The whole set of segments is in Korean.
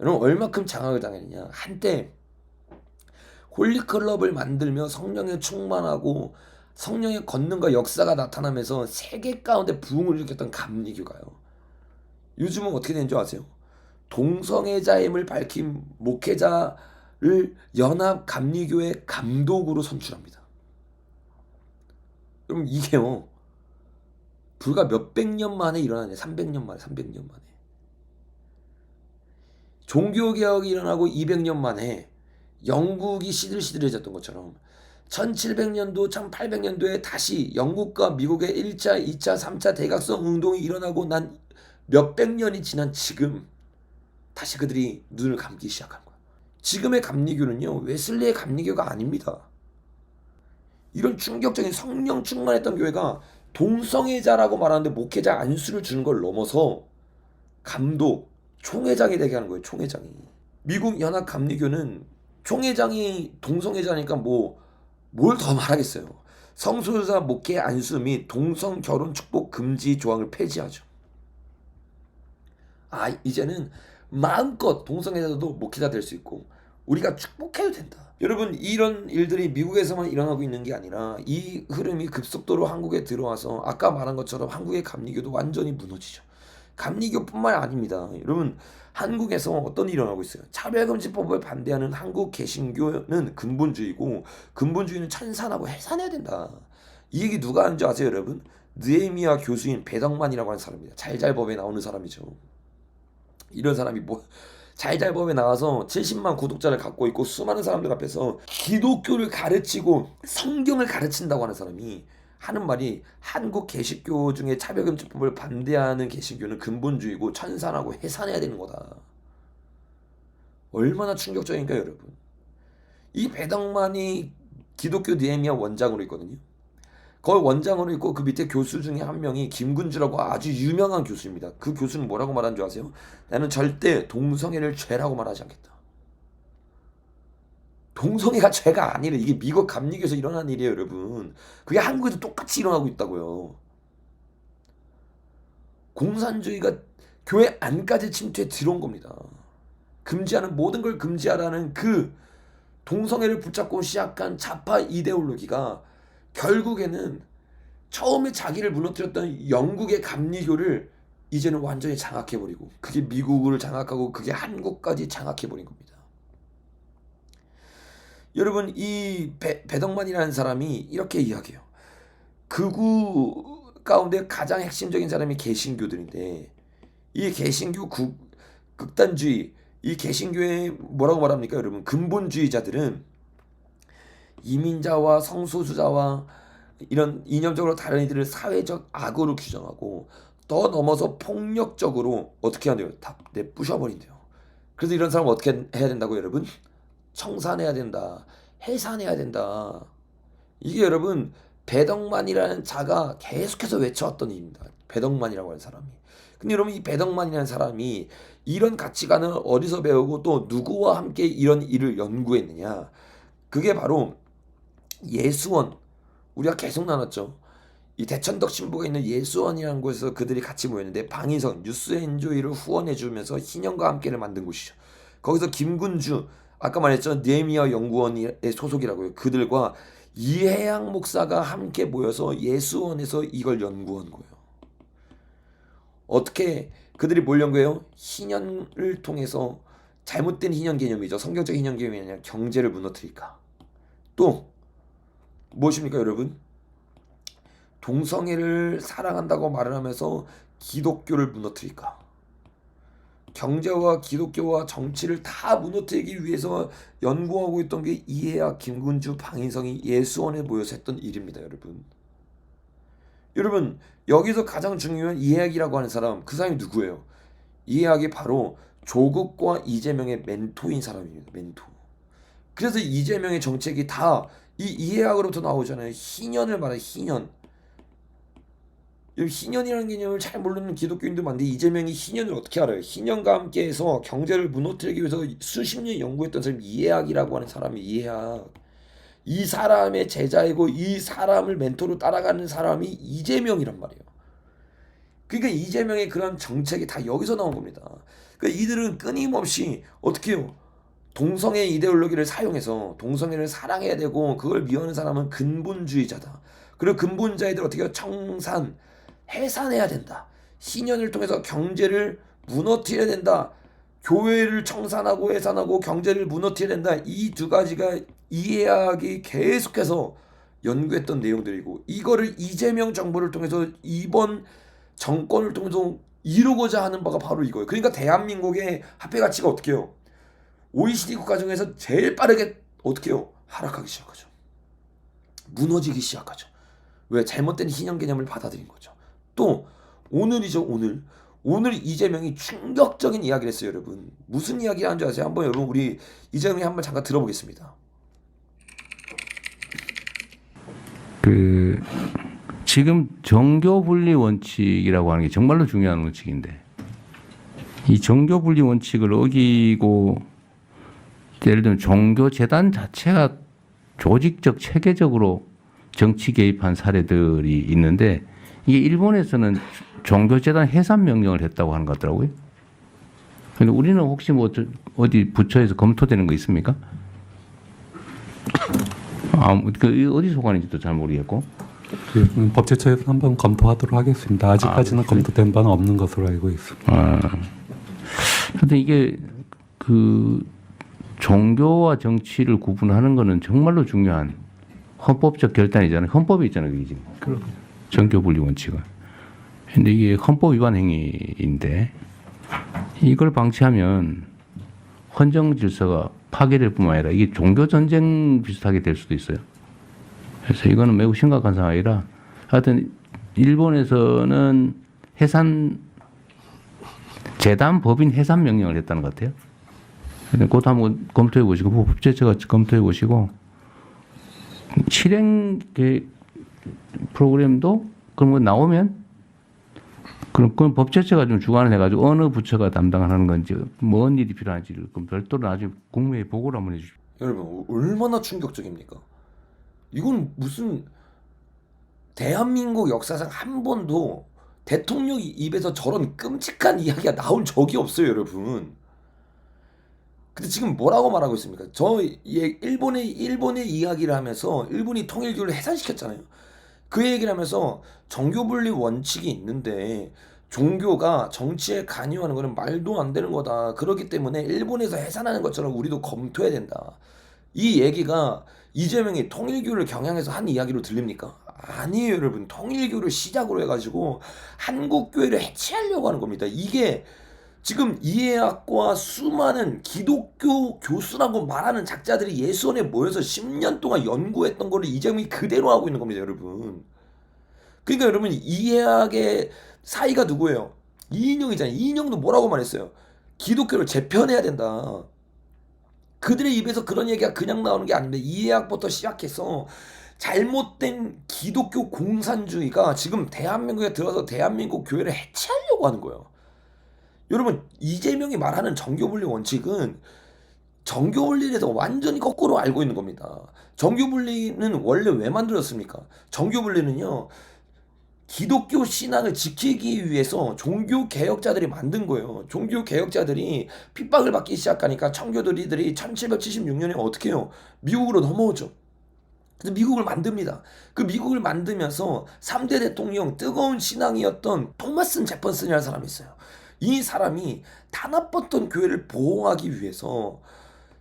여러분 얼마큼 장악을 당했느냐. 한때 홀리클럽을 만들며 성령에 충만하고 성령의 권능과 역사가 나타나면서 세계 가운데 부흥을 일으켰던 감리교가요. 요즘은 어떻게 되는 줄 아세요? 동성애자임을 밝힌 목회자를 연합 감리교의 감독으로 선출합니다. 그럼 이게요, 불과 몇백 년 만에 일어나네. 300년 만에, 300년 만에. 종교개혁이 일어나고 200년 만에 영국이 시들시들해졌던 것처럼 1700년도, 1800년도에 다시 영국과 미국의 1차, 2차, 3차 대각성 운동이 일어나고 난 몇백 년이 지난 지금 다시 그들이 눈을 감기 시작한 거야. 지금의 감리교는요, 웨슬리의 감리교가 아닙니다. 이런 충격적인 성령 충만했던 교회가 동성애자라고 말하는데 목회자 안수를 주는 걸 넘어서 감독, 총회장이 되게 하는 거예요. 총회장이. 미국 연합 감리교는 총회장이 동성애자니까 뭘 더 말하겠어요. 성소유자 목회 안수 및 동성 결혼 축복 금지 조항을 폐지하죠. 이제는 마음껏 동성애자도 목회자 될 수 있고 우리가 축복해도 된다. 여러분, 이런 일들이 미국에서만 일어나고 있는 게 아니라 이 흐름이 급속도로 한국에 들어와서 아까 말한 것처럼 한국의 감리교도 완전히 무너지죠. 감리교뿐만 아닙니다. 여러분, 한국에서 어떤 일이 일어나고 있어요? 차별금지법을 반대하는 한국 개신교는 근본주의고 근본주의는 찬산하고 해산해야 된다. 이 얘기 누가 하는 줄 아세요, 여러분? 느헤미야 교수인 배덕만이라고 하는 사람입니다. 잘잘법에 나오는 사람이죠. 이런 사람이 잘잘법에 나와서 70만 구독자를 갖고 있고 수많은 사람들 앞에서 기독교를 가르치고 성경을 가르친다고 하는 사람이 하는 말이 한국 개신교 중에 차별금지법을 반대하는 개신교는 근본주의고 천산하고 해산해야 되는 거다. 얼마나 충격적인가 여러분. 이 배덕만이 기독교 느헤미야 원장으로 있거든요. 거기 원장으로 있고 그 밑에 교수 중에 한 명이 김군주라고 아주 유명한 교수입니다. 그 교수는 뭐라고 말한 줄 아세요? 나는 절대 동성애를 죄라고 말하지 않겠다. 동성애가 죄가 아니래. 이게 미국 감리교에서 일어난 일이에요, 여러분. 그게 한국에도 똑같이 일어나고 있다고요. 공산주의가 교회 안까지 침투해 들어온 겁니다. 금지하는 모든 걸 금지하라는 그 동성애를 붙잡고 시작한 좌파 이데올로기가 결국에는 처음에 자기를 무너뜨렸던 영국의 감리교를 이제는 완전히 장악해버리고 그게 미국을 장악하고 그게 한국까지 장악해버린 겁니다. 여러분, 이 배덕만이라는 사람이 이렇게 이야기해요. 극우 가운데 가장 핵심적인 사람이 개신교들인데 이 개신교 극단주의, 이 개신교의 뭐라고 말합니까 여러분? 근본주의자들은 이민자와 성소수자와 이런 이념적으로 다른 이들을 사회적 악으로 규정하고 더 넘어서 폭력적으로 어떻게 한대요? 다 내부셔버린대요. 그래서 이런 사람은 어떻게 해야 된다고 여러분? 청산해야 된다. 해산해야 된다. 이게 여러분 배덕만이라는 자가 계속해서 외쳐왔던 일입니다. 배덕만이라고 하는 사람이. 근데 여러분, 이 배덕만이라는 사람이 이런 가치관을 어디서 배우고 또 누구와 함께 이런 일을 연구했느냐? 그게 바로 예수원, 우리가 계속 나눴죠. 이 대천덕 신부가 있는 예수원이라는 곳에서 그들이 같이 모였는데 방인성, 뉴스엔조이를 후원해주면서 희년과 함께를 만든 곳이죠. 거기서 김군주, 아까 말했죠, 느헤미야 연구원의 소속이라고요. 그들과 이해양 목사가 함께 모여서 예수원에서 이걸 연구한 거예요. 어떻게 그들이 뭘 연구해요? 희년을 통해서 잘못된 희년 개념이죠. 성경적 희년 개념이 아니라 경제를 무너뜨릴까. 또 무엇입니까 여러분? 동성애를 사랑한다고 말을 하면서 기독교를 무너뜨릴까? 경제와 기독교와 정치를 다 무너뜨리기 위해서 연구하고 있던 게 이해학, 김군주, 방인성이 예수원에 모여서 했던 일입니다, 여러분. 여러분, 여기서 가장 중요한 이해학이라고 하는 사람, 그 사람이 누구예요? 이해학이 바로 조국과 이재명의 멘토인 사람입니다, 멘토. 그래서 이재명의 정책이 다 이 이해학으로부터 나오잖아요. 희년을 말해, 희년. 희년이라는 개념을 잘 모르는 기독교인도 많은데 이재명이 희년을 어떻게 알아요? 희년과 함께해서 경제를 무너뜨리기 위해서 수십 년 연구했던 사람이 이해학이라고 하는 사람이 이해학. 이 사람의 제자이고 이 사람을 멘토로 따라가는 사람이 이재명이란 말이에요. 그러니까 이재명의 그런 정책이 다 여기서 나온 겁니다. 그러니까 이들은 끊임없이 어떻게 해요? 동성애 이데올로기를 사용해서 동성애를 사랑해야 되고 그걸 미워하는 사람은 근본주의자다. 그리고 근본자애들 어떻게 해요? 청산, 해산해야 된다. 신년을 통해서 경제를 무너뜨려야 된다. 교회를 청산하고 해산하고 경제를 무너뜨려야 된다. 이 두 가지가 이해하기 계속해서 연구했던 내용들이고 이거를 이재명 정부를 통해서 이번 정권을 통해서 이루고자 하는 바가 바로 이거예요. 그러니까 대한민국의 화폐 가치가 어떻게 해요? OECD 국가 중에서 제일 빠르게 어떻게 해요? 하락하기 시작하죠. 무너지기 시작하죠. 왜? 잘못된 신형 개념을 받아들인 거죠. 또 오늘이죠. 오늘 이재명이 충격적인 이야기를 했어요. 여러분 무슨 이야기를 하는지 아세요? 한번 여러분 우리 이재명이 한번 잠깐 들어보겠습니다. 지금 정교 분리 원칙이라고 하는 게 정말로 중요한 원칙인데 이 정교 분리 원칙을 어기고 예를 들면 종교 재단 자체가 조직적 체계적으로 정치 개입한 사례들이 있는데 이게 일본에서는 종교 재단 해산 명령을 했다고 하는 것 같더라고요. 근데 우리는 혹시 뭐 어디 부처에서 검토되는 거 있습니까? 어디 소관인지도 잘 모르겠고. 법제처에서 한번 검토하도록 하겠습니다. 아직까지는 검토된 바는 없는 것으로 알고 있습니다. 근데 이게 종교와 정치를 구분하는 거는 정말로 중요한 헌법적 결단이잖아요. 헌법에 있잖아요, 그게 지금. 정교 분리 원칙은. 근데 이게 헌법 위반 행위인데 이걸 방치하면 헌정 질서가 파괴될 뿐만 아니라 이게 종교 전쟁 비슷하게 될 수도 있어요. 그래서 이거는 매우 심각한 상황이라 하여튼 일본에서는 재단 법인 해산 명령을 했다는 것 같아요. 그것도 한번 검토해 보시고 법제처가 검토해 보시고 실행 프로그램도 그런 거 나오면 그럼 법제처가 좀 주관을 해가지고 어느 부처가 담당하는 건지 뭔 일이 필요한지를 그럼 별도로 나중에 국무회의 보고를 한번 해주십시오. 여러분 얼마나 충격적입니까? 이건 무슨 대한민국 역사상 한 번도 대통령 입에서 저런 끔찍한 이야기가 나온 적이 없어요, 여러분. 근데 지금 뭐라고 말하고 있습니까? 일본의 이야기를 하면서 일본이 통일교를 해산시켰잖아요. 그 얘기를 하면서 정교분리 원칙이 있는데 종교가 정치에 관여하는 거는 말도 안 되는 거다. 그렇기 때문에 일본에서 해산하는 것처럼 우리도 검토해야 된다. 이 얘기가 이재명이 통일교를 겨냥해서 한 이야기로 들립니까? 아니에요, 여러분. 통일교를 시작으로 해가지고 한국교회를 해체하려고 하는 겁니다. 이게 지금 이해학과 수많은 기독교 교수라고 말하는 작자들이 예수원에 모여서 10년 동안 연구했던 거를 이재명이 그대로 하고 있는 겁니다, 여러분. 그러니까 여러분 이해학의 사이가 누구예요? 이인영이잖아요. 이인영도 뭐라고 말했어요? 기독교를 재편해야 된다. 그들의 입에서 그런 얘기가 그냥 나오는 게 아닌데 이해학부터 시작해서 잘못된 기독교 공산주의가 지금 대한민국에 들어서 대한민국 교회를 해체하려고 하는 거예요. 여러분 이재명이 말하는 정교분리 원칙은 정교분리에 대해서 완전히 거꾸로 알고 있는 겁니다. 정교분리는 원래 왜 만들었습니까? 정교분리는요 기독교 신앙을 지키기 위해서 종교개혁자들이 만든 거예요. 종교개혁자들이 핍박을 받기 시작하니까 청교도리들이 1776년에 어떻게 해요? 미국으로 넘어오죠. 그래서 미국을 만듭니다. 그 미국을 만들면서 3대 대통령 뜨거운 신앙이었던 토마스 제퍼슨이라는 사람이 있어요. 이 사람이 탄압받던 교회를 보호하기 위해서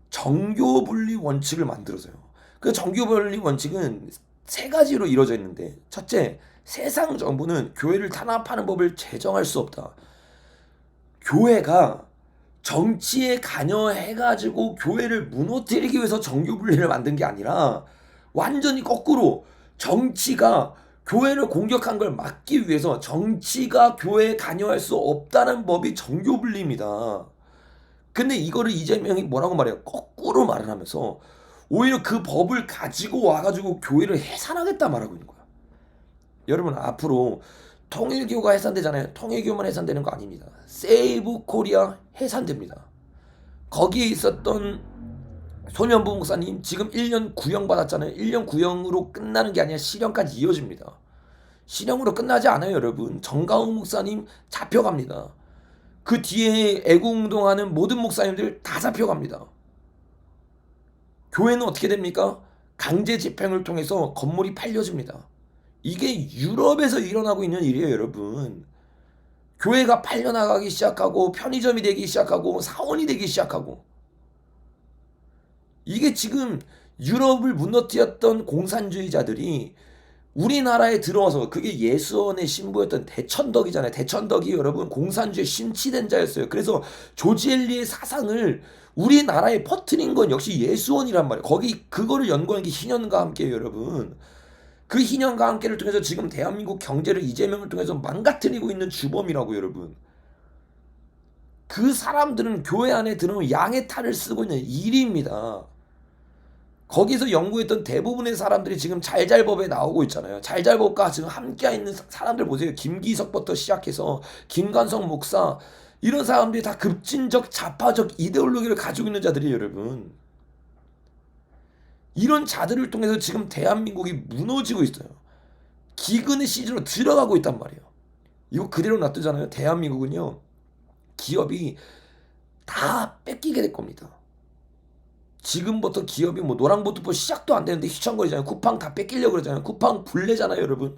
정교분리 원칙을 만들어서요. 그 정교분리 원칙은 세 가지로 이루어져 있는데 첫째, 세상 정부는 교회를 탄압하는 법을 제정할 수 없다. 교회가 정치에 관여해가지고 교회를 무너뜨리기 위해서 정교분리를 만든 게 아니라 완전히 거꾸로 정치가 교회를 공격한 걸 막기 위해서 정치가 교회에 관여할 수 없다는 법이 정교분리입니다. 근데 이거를 이재명이 뭐라고 말해요? 거꾸로 말을 하면서 오히려 그 법을 가지고 와가지고 교회를 해산하겠다 말하고 있는 거야. 여러분 앞으로 통일교가 해산되잖아요. 통일교만 해산되는 거 아닙니다. 세이브 코리아 해산됩니다. 거기에 있었던 손현부 목사님 지금 1년 구형 받았잖아요. 1년 구형으로 끝나는 게 아니라 실형까지 이어집니다. 실형으로 끝나지 않아요, 여러분. 정가훈 목사님 잡혀갑니다. 그 뒤에 애국운동하는 모든 목사님들 다 잡혀갑니다. 교회는 어떻게 됩니까? 강제 집행을 통해서 건물이 팔려집니다. 이게 유럽에서 일어나고 있는 일이에요, 여러분. 교회가 팔려나가기 시작하고 편의점이 되기 시작하고 사원이 되기 시작하고, 이게 지금 유럽을 무너뜨렸던 공산주의자들이 우리나라에 들어와서, 그게 예수원의 신부였던 대천덕이잖아요. 대천덕이 여러분 공산주의 심취된 자였어요. 그래서 조지 엘리의 사상을 우리나라에 퍼뜨린 건 역시 예수원이란 말이에요. 거기 그거를 연구한 게 희년과 함께예요, 여러분. 그 희년과 함께를 통해서 지금 대한민국 경제를 이재명을 통해서 망가뜨리고 있는 주범이라고, 여러분. 그 사람들은 교회 안에 들어오면 양의 탈을 쓰고 있는 일입니다. 거기서 연구했던 대부분의 사람들이 지금 잘잘법에 나오고 있잖아요. 잘잘법과 지금 함께 있는 사람들 보세요. 김기석부터 시작해서 김관성 목사, 이런 사람들이 다 급진적 좌파적 이데올로기를 가지고 있는 자들이에요, 여러분. 이런 자들을 통해서 지금 대한민국이 무너지고 있어요. 기근의 시즌으로 들어가고 있단 말이에요. 이거 그대로 놔두잖아요. 대한민국은요, 기업이 다 뺏기게 될 겁니다. 지금부터 기업이 뭐 노랑보트포 시작도 안 되는데 휘청거리잖아요. 쿠팡 다 뺏기려고 그러잖아요. 쿠팡 불내잖아요, 여러분.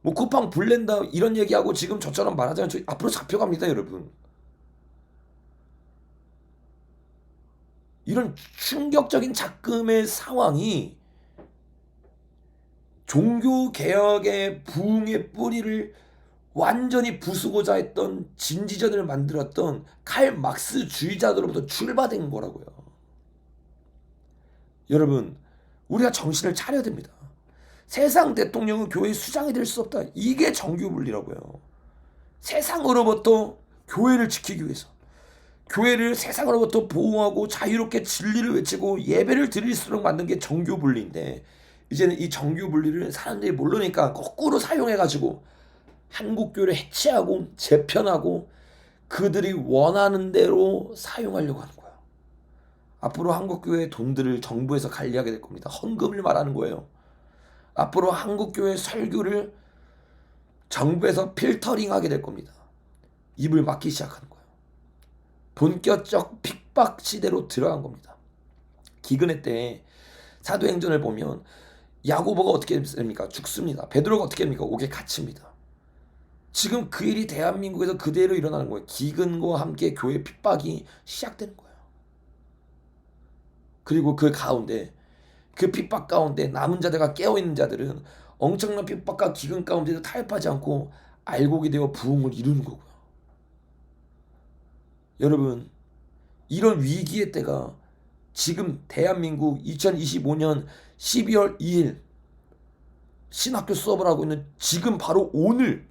뭐 쿠팡 불낸다 이런 얘기하고 지금 저처럼 말하자면 저 앞으로 잡혀갑니다, 여러분. 이런 충격적인 잡금의 상황이 종교개혁의 부흥의 뿌리를 완전히 부수고자 했던 진지전을 만들었던 칼 막스주의자들로부터 출발된 거라고요. 여러분, 우리가 정신을 차려야 됩니다. 세상 대통령은 교회의 수장이 될 수 없다. 이게 정교분리라고요. 세상으로부터 교회를 지키기 위해서, 교회를 세상으로부터 보호하고 자유롭게 진리를 외치고 예배를 드릴수록 만든 게 정교분리인데, 이제는 이 정교분리를 사람들이 모르니까 거꾸로 사용해가지고 한국교회를 해체하고 재편하고 그들이 원하는 대로 사용하려고 하는 거예요. 앞으로 한국교회의 돈들을 정부에서 관리하게 될 겁니다. 헌금을 말하는 거예요. 앞으로 한국교회 설교를 정부에서 필터링하게 될 겁니다. 입을 막기 시작하는 거예요. 본격적 핍박 시대로 들어간 겁니다. 기근의 때에 사도행전을 보면 야고보가 어떻게 됩니까? 죽습니다. 베드로가 어떻게 됩니까? 옥에 갇힙니다. 지금 그 일이 대한민국에서 그대로 일어나는 거예요. 기근과 함께 교회 핍박이 시작되는 거예요. 그리고 그 가운데, 그 핍박 가운데 남은 자들과 깨어있는 자들은 엄청난 핍박과 기근 가운데도 타협하지 않고 알곡이 되어 부흥을 이루는 거고요. 여러분, 이런 위기의 때가 지금 대한민국 2025년 12월 2일 신학교 수업을 하고 있는 지금 바로 오늘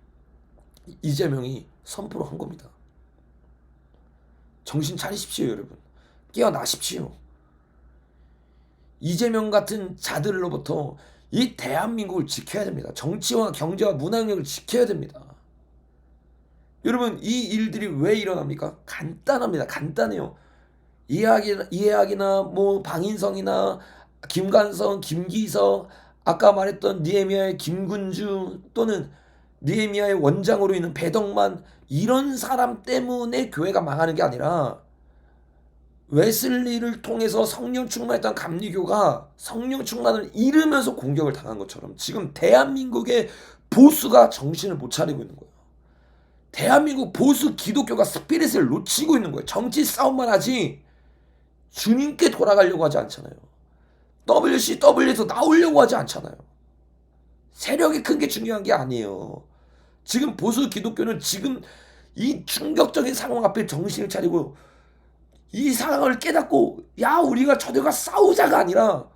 이재명이 선포를 한 겁니다. 정신 차리십시오, 여러분. 깨어나십시오. 이재명 같은 자들로부터 이 대한민국을 지켜야 됩니다. 정치와 경제와 문화력을 지켜야 됩니다. 여러분, 이 일들이 왜 일어납니까? 간단합니다. 간단해요. 이해학이나 뭐 방인성이나 김관성, 김기석, 아까 말했던 니에미아의 김군주, 또는 니에미아의 원장으로 있는 배덕만, 이런 사람 때문에 교회가 망하는 게 아니라 웨슬리를 통해서 성령 충만했던 감리교가 성령 충만을 잃으면서 공격을 당한 것처럼 지금 대한민국의 보수가 정신을 못 차리고 있는 거예요. 대한민국 보수 기독교가 스피릿을 놓치고 있는 거예요. 정치 싸움만 하지 주님께 돌아가려고 하지 않잖아요. WCW에서 나오려고 하지 않잖아요. 세력이 큰 게 중요한 게 아니에요. 지금 보수 기독교는 지금 이 충격적인 상황 앞에 정신을 차리고 이 상황을 깨닫고, 야, 우리가 저들과 싸우자가 아니라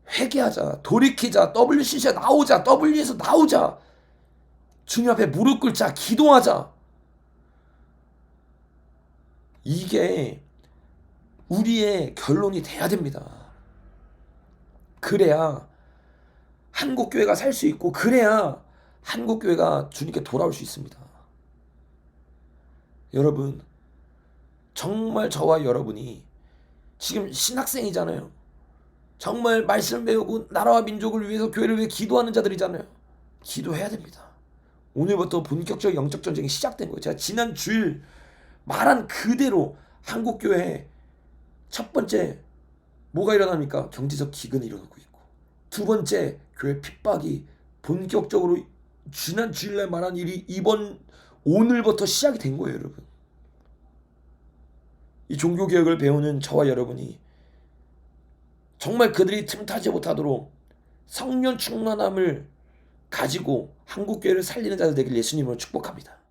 회개하자, 돌이키자, WCC에 나오자, W에서 나오자, 주님 앞에 무릎 꿇자, 기도하자. 이게 우리의 결론이 돼야 됩니다. 그래야 한국교회가 살 수 있고, 그래야 한국교회가 주님께 돌아올 수 있습니다. 여러분, 정말 저와 여러분이 지금 신학생이잖아요. 정말 말씀 배우고 나라와 민족을 위해서 교회를 위해 기도하는 자들이잖아요. 기도해야 됩니다. 오늘부터 본격적 영적 전쟁이 시작된 거예요. 제가 지난 주일 말한 그대로 한국 교회에 첫 번째 뭐가 일어납니까? 경제적 기근이 일어나고 있고, 두 번째 교회 핍박이 본격적으로 지난 주일날 말한 일이 오늘부터 시작이 된 거예요, 여러분. 이 종교개혁을 배우는 저와 여러분이 정말 그들이 틈타지 못하도록 성령 충만함을 가지고 한국교회를 살리는 자들 되길 예수님으로 축복합니다.